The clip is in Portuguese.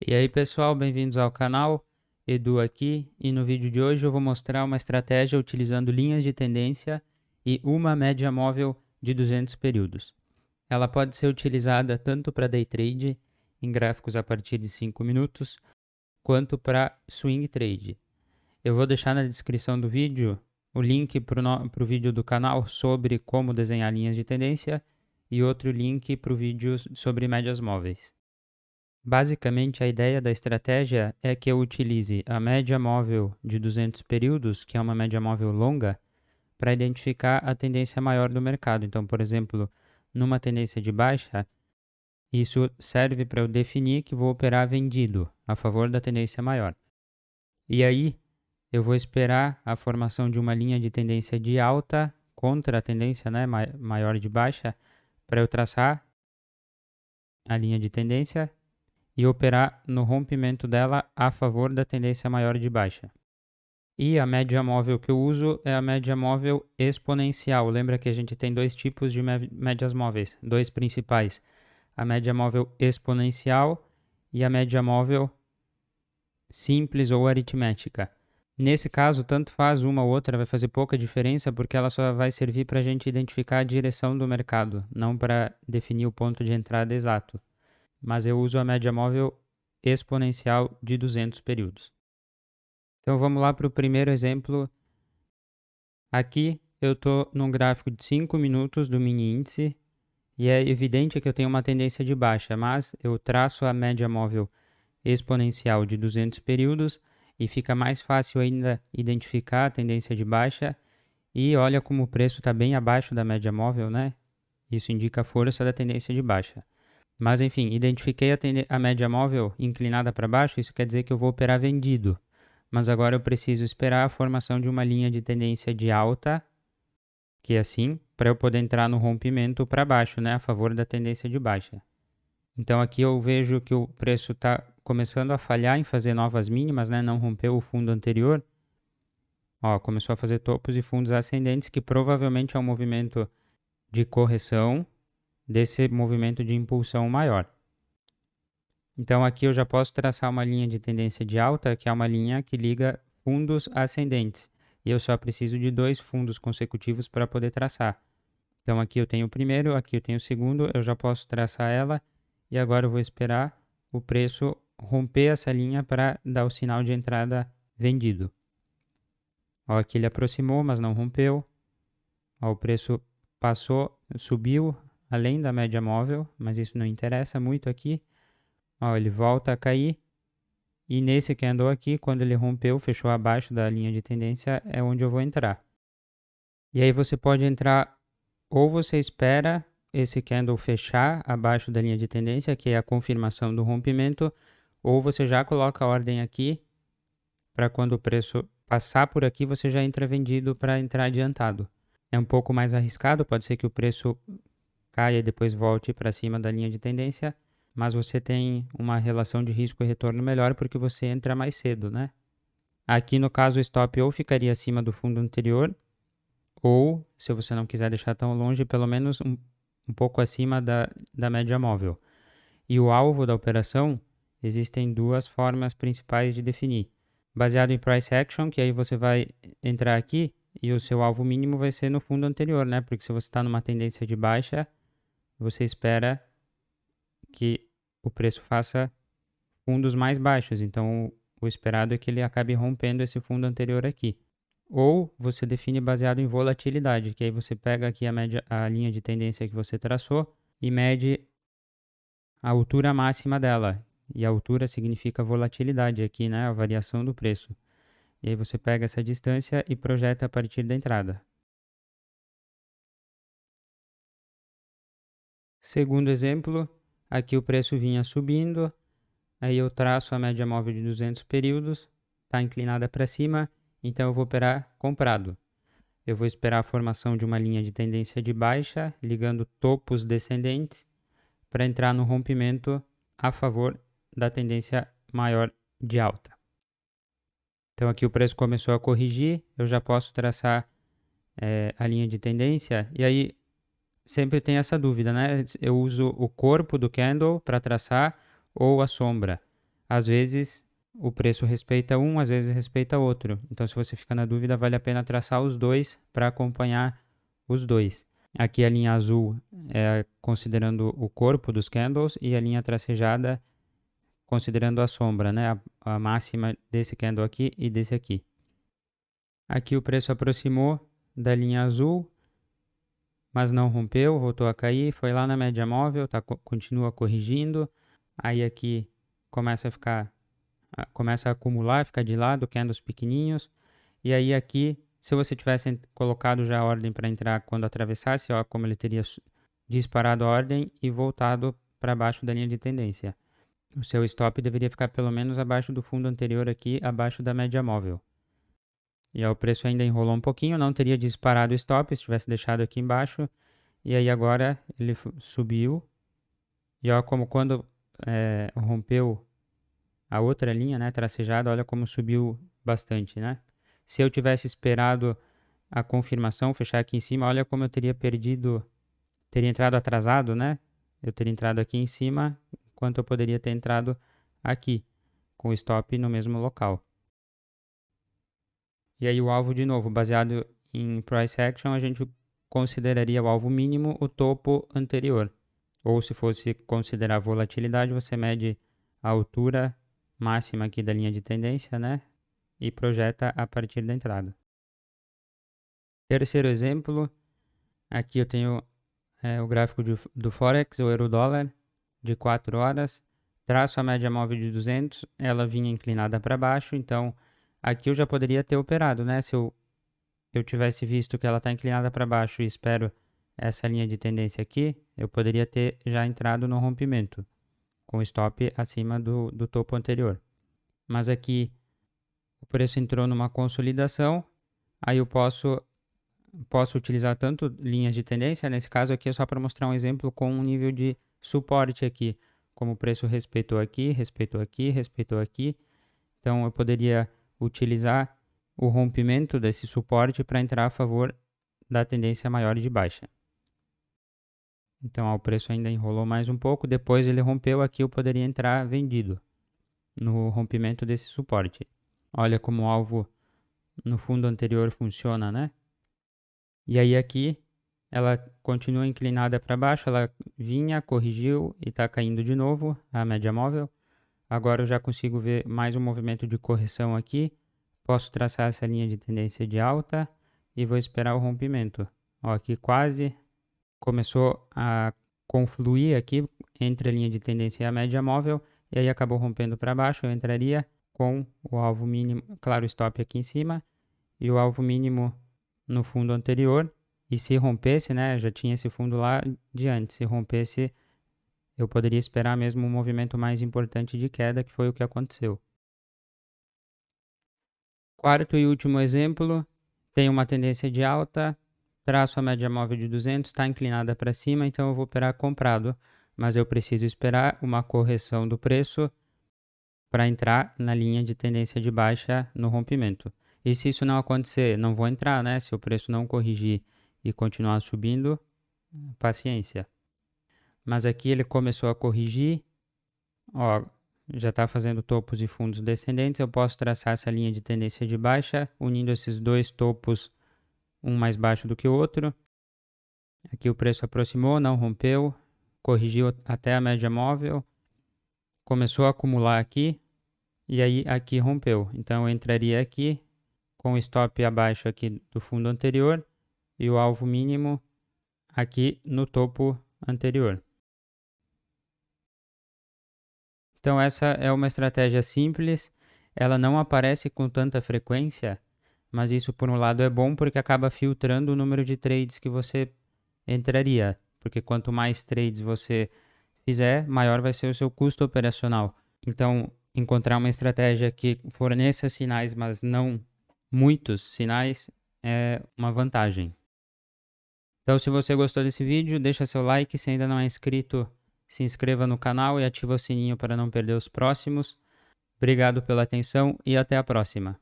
E aí pessoal, bem-vindos ao canal, Edu aqui, e no vídeo de hoje eu vou mostrar uma estratégia utilizando linhas de tendência e uma média móvel de 200 períodos. Ela pode ser utilizada tanto para day trade, em gráficos a partir de 5 minutos, quanto para swing trade. Eu vou deixar na descrição do vídeo o link para o vídeo do canal sobre como desenhar linhas de tendência e outro link para o vídeo sobre médias móveis. Basicamente, a ideia da estratégia é que eu utilize a média móvel de 200 períodos, que é uma média móvel longa, para identificar a tendência maior do mercado. Então, por exemplo, numa tendência de baixa, isso serve para eu definir que vou operar vendido, a favor da tendência maior. E aí, eu vou esperar a formação de uma linha de tendência de alta contra a tendência, né, maior de baixa, para eu traçar a linha de tendência e operar no rompimento dela a favor da tendência maior de baixa. E a média móvel que eu uso é a média móvel exponencial. Lembra que a gente tem dois tipos de médias móveis, dois principais. A média móvel exponencial e a média móvel simples ou aritmética. Nesse caso, tanto faz uma ou outra, vai fazer pouca diferença porque ela só vai servir para a gente identificar a direção do mercado, não para definir o ponto de entrada exato. Mas eu uso a média móvel exponencial de 200 períodos. Então vamos lá para o primeiro exemplo. Aqui eu estou num gráfico de 5 minutos do mini índice e é evidente que eu tenho uma tendência de baixa, mas eu traço a média móvel exponencial de 200 períodos e fica mais fácil ainda identificar a tendência de baixa e olha como o preço está bem abaixo da média móvel, né? Isso indica a força da tendência de baixa. Mas enfim, identifiquei a média móvel inclinada para baixo, isso quer dizer que eu vou operar vendido. Mas agora eu preciso esperar a formação de uma linha de tendência de alta, que é assim, para eu poder entrar no rompimento para baixo, né, a favor da tendência de baixa. Então aqui eu vejo que o preço está começando a falhar em fazer novas mínimas, né, não rompeu o fundo anterior. Ó, começou a fazer topos e fundos ascendentes, que provavelmente é um movimento de correção desse movimento de impulsão maior. Então aqui eu já posso traçar uma linha de tendência de alta, que é uma linha que liga fundos ascendentes. E eu só preciso de dois fundos consecutivos para poder traçar. Então aqui eu tenho o primeiro, aqui eu tenho o segundo, eu já posso traçar ela. E agora eu vou esperar o preço romper essa linha para dar o sinal de entrada vendido. Ó, aqui ele aproximou, mas não rompeu. Ó, o preço passou, subiu além da média móvel, mas isso não interessa muito aqui. Ó, ele volta a cair e nesse candle aqui, quando ele rompeu, fechou abaixo da linha de tendência, é onde eu vou entrar. E aí você pode entrar, ou você espera esse candle fechar abaixo da linha de tendência, que é a confirmação do rompimento, ou você já coloca a ordem aqui, para quando o preço passar por aqui, você já entra vendido para entrar adiantado. É um pouco mais arriscado, pode ser que o preço caia e depois volte para cima da linha de tendência, mas você tem uma relação de risco e retorno melhor porque você entra mais cedo, né? Aqui no caso o stop ou ficaria acima do fundo anterior, ou, se você não quiser deixar tão longe, pelo menos um pouco acima da média móvel. E o alvo da operação, existem duas formas principais de definir. Baseado em price action, que aí você vai entrar aqui e o seu alvo mínimo vai ser no fundo anterior, né? Porque se você está numa tendência de baixa, você espera que o preço faça fundos mais baixos. Então, o esperado é que ele acabe rompendo esse fundo anterior aqui. Ou você define baseado em volatilidade, que aí você pega aqui a linha de tendência que você traçou e mede a altura máxima dela. E a altura significa volatilidade aqui, né? A variação do preço. E aí você pega essa distância e projeta a partir da entrada. Segundo exemplo, aqui o preço vinha subindo, aí eu traço a média móvel de 200 períodos, está inclinada para cima, então eu vou operar comprado. Eu vou esperar a formação de uma linha de tendência de baixa, ligando topos descendentes, para entrar no rompimento a favor da tendência maior de alta. Então aqui o preço começou a corrigir, eu já posso traçar a linha de tendência, e aí sempre tem essa dúvida, né? Eu uso o corpo do candle para traçar ou a sombra. Às vezes o preço respeita um, às vezes respeita outro. Então, se você fica na dúvida, vale a pena traçar os dois para acompanhar os dois. Aqui a linha azul é considerando o corpo dos candles e a linha tracejada considerando a sombra, né? A máxima desse candle aqui e desse aqui. Aqui o preço aproximou da linha azul, mas não rompeu, voltou a cair, foi lá na média móvel, continua corrigindo. Aí aqui começa a acumular, ficar de lado, candles pequenininhos. E aí aqui, se você tivesse colocado já a ordem para entrar quando atravessasse, ó, como ele teria disparado a ordem e voltado para baixo da linha de tendência. O seu stop deveria ficar pelo menos abaixo do fundo anterior aqui, abaixo da média móvel. E ó, o preço ainda enrolou um pouquinho, não teria disparado o stop se tivesse deixado aqui embaixo. E aí agora ele subiu. E ó, como quando rompeu a outra linha, né, tracejada, olha como subiu bastante, né? Se eu tivesse esperado a confirmação fechar aqui em cima, olha como eu teria entrado atrasado, né? Eu teria entrado aqui em cima, enquanto eu poderia ter entrado aqui, com o stop no mesmo local. E aí o alvo, de novo, baseado em price action, a gente consideraria o alvo mínimo o topo anterior. Ou se fosse considerar volatilidade, você mede a altura máxima aqui da linha de tendência, né? E projeta a partir da entrada. Terceiro exemplo, aqui eu tenho o gráfico do Forex, o euro-dólar, de 4 horas. Traço a média móvel de 200, ela vinha inclinada para baixo, então aqui eu já poderia ter operado, né? Se eu tivesse visto que ela está inclinada para baixo e espero essa linha de tendência aqui, eu poderia ter já entrado no rompimento, com stop acima do topo anterior. Mas aqui o preço entrou numa consolidação, aí eu posso utilizar tanto linhas de tendência, nesse caso aqui é só para mostrar um exemplo com um nível de suporte aqui, como o preço respeitou aqui, respeitou aqui, respeitou aqui. Então eu poderia utilizar o rompimento desse suporte para entrar a favor da tendência maior de baixa. Então ó, o preço ainda enrolou mais um pouco, depois ele rompeu aqui, eu poderia entrar vendido no rompimento desse suporte. Olha como o alvo no fundo anterior funciona, né? E aí aqui ela continua inclinada para baixo, ela vinha, corrigiu e está caindo de novo a média móvel. Agora eu já consigo ver mais um movimento de correção aqui. Posso traçar essa linha de tendência de alta e vou esperar o rompimento. Ó, aqui quase começou a confluir aqui entre a linha de tendência e a média móvel e aí acabou rompendo para baixo. Eu entraria com o alvo mínimo, claro, stop aqui em cima e o alvo mínimo no fundo anterior. E se rompesse, né, já tinha esse fundo lá de antes, se rompesse, eu poderia esperar mesmo um movimento mais importante de queda, que foi o que aconteceu. Quarto e último exemplo, tem uma tendência de alta, traço a média móvel de 200, está inclinada para cima, então eu vou operar comprado, mas eu preciso esperar uma correção do preço para entrar na linha de tendência de baixa no rompimento. E se isso não acontecer, não vou entrar, né? Se o preço não corrigir e continuar subindo, paciência. Mas aqui ele começou a corrigir, ó, já está fazendo topos e fundos descendentes, eu posso traçar essa linha de tendência de baixa, unindo esses dois topos, um mais baixo do que o outro. Aqui o preço aproximou, não rompeu, corrigiu até a média móvel, começou a acumular aqui, e aí aqui rompeu. Então eu entraria aqui, com o stop abaixo aqui do fundo anterior, e o alvo mínimo aqui no topo anterior. Então essa é uma estratégia simples, ela não aparece com tanta frequência, mas isso por um lado é bom porque acaba filtrando o número de trades que você entraria, porque quanto mais trades você fizer, maior vai ser o seu custo operacional. Então, encontrar uma estratégia que forneça sinais, mas não muitos sinais, é uma vantagem. Então, se você gostou desse vídeo, deixa seu like, se ainda não é inscrito, se inscreva no canal e ativa o sininho para não perder os próximos. Obrigado pela atenção e até a próxima.